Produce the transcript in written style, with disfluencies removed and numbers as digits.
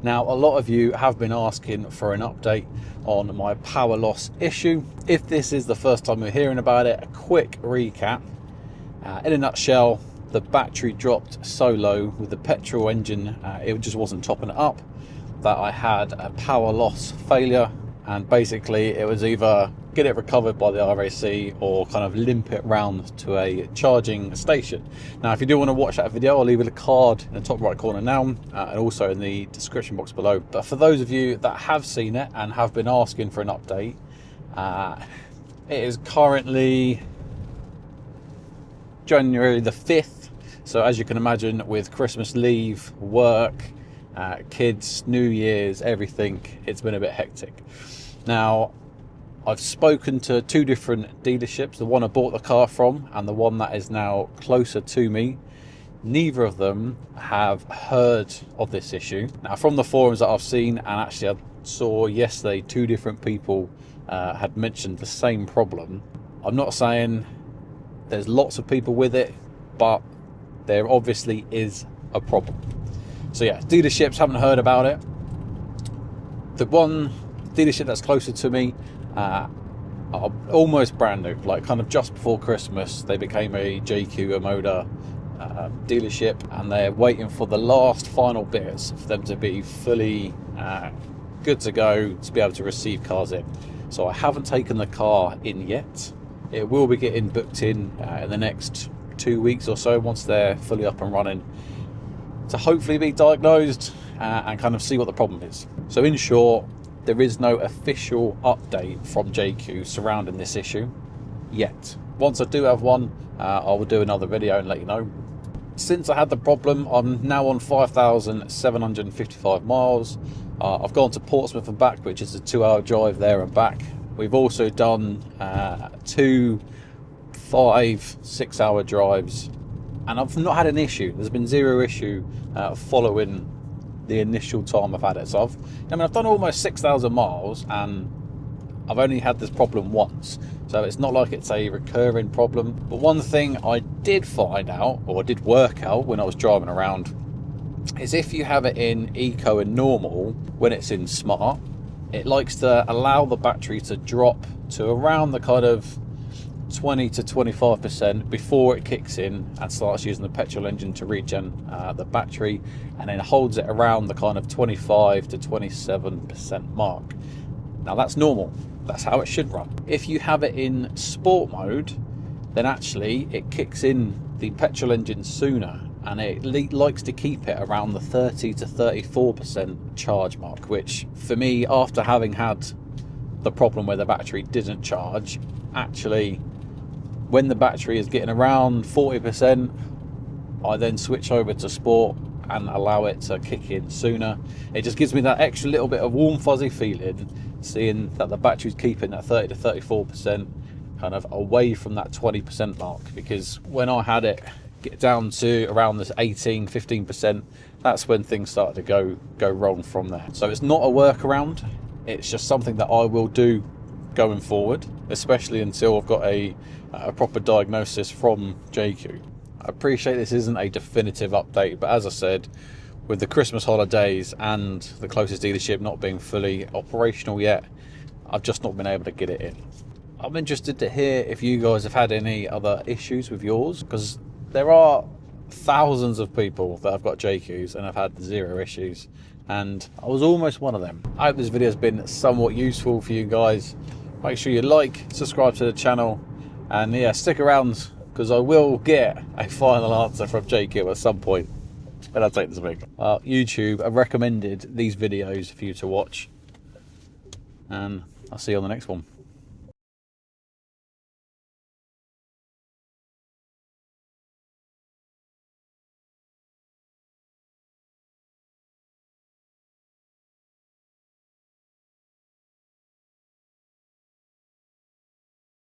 Now, a lot of you have been asking for an update on my power loss issue. If this is the first time you're hearing about it, a quick recap. In a nutshell, the battery dropped so low with the petrol engine, it just wasn't topping it up, that I had a power loss failure, and basically it was either get it recovered by the RAC or kind of limp it round to a charging station. Now, if you do want to watch that video, I'll leave a card in the top right corner now, and also in the description box below. But for those of you that have seen it and have been asking for an update, it is currently January the 5th. So as you can imagine, with Christmas leave, work, kids, New Year's, everything, it's been a bit hectic. Now, I've spoken to two different dealerships, the one I bought the car from and the one that is now closer to me. Neither of them have heard of this issue. Now, from the forums that I've seen, and actually I saw yesterday, two different people had mentioned the same problem. I'm not saying there's lots of people with it, but there obviously is a problem. So yeah, dealerships haven't heard about it. The one dealership that's closer to me are almost brand new, like kind of just before Christmas they became a Jaecoo motor dealership, and they're waiting for the last final bits for them to be fully good to go to be able to receive cars in. So I haven't taken the car in yet. It will be getting booked in the next 2 weeks or so once they're fully up and running, to hopefully be diagnosed and kind of see what the problem is. So in short, there is no official update from Jaecoo surrounding this issue yet. Once I do have one, I will do another video and let you know. Since I had the problem, I'm now on 5,755 miles. I've gone to Portsmouth and back, which is a 2-hour drive there and back. We've also done 2 5-6 hour drives, and I've not had an issue. There's been zero issue following the initial time I've had it. So I've done almost 6,000 miles and I've only had this problem once, so it's not like it's a recurring problem. But one thing I did find out, or did work out when I was driving around, is if you have it in eco and normal, when it's in smart, it likes to allow the battery to drop to around the kind of 20 to 25% before it kicks in and starts using the petrol engine to regen the battery, and then holds it around the kind of 25 to 27% mark. Now that's normal, that's how it should run. If you have it in sport mode, then actually it kicks in the petrol engine sooner, and it likes to keep it around the 30 to 34% charge mark, which for me, after having had the problem where the battery didn't charge, actually when the battery is getting around 40%, I then switch over to sport and allow it to kick in sooner. It just gives me that extra little bit of warm fuzzy feeling, seeing that the battery's keeping that 30 to 34% kind of away from that 20% mark, because when I had it get down to around this 18-15%, that's when things started to go wrong from there. So it's not a workaround, it's just something that I will do going forward, especially until I've got a proper diagnosis from Jaecoo. I appreciate this isn't a definitive update, but as I said, with the Christmas holidays and the closest dealership not being fully operational yet, I've just not been able to get it in. I'm interested to hear if you guys have had any other issues with yours, because there are thousands of people that have got Jaekoos and have had zero issues, and I was almost one of them. I hope this video has been somewhat useful for you guys. Make sure you like, subscribe to the channel, and yeah, stick around, because I will get a final answer from Jaecoo at some point when I take this vehicle. YouTube have recommended these videos for you to watch, and I'll see you on the next one.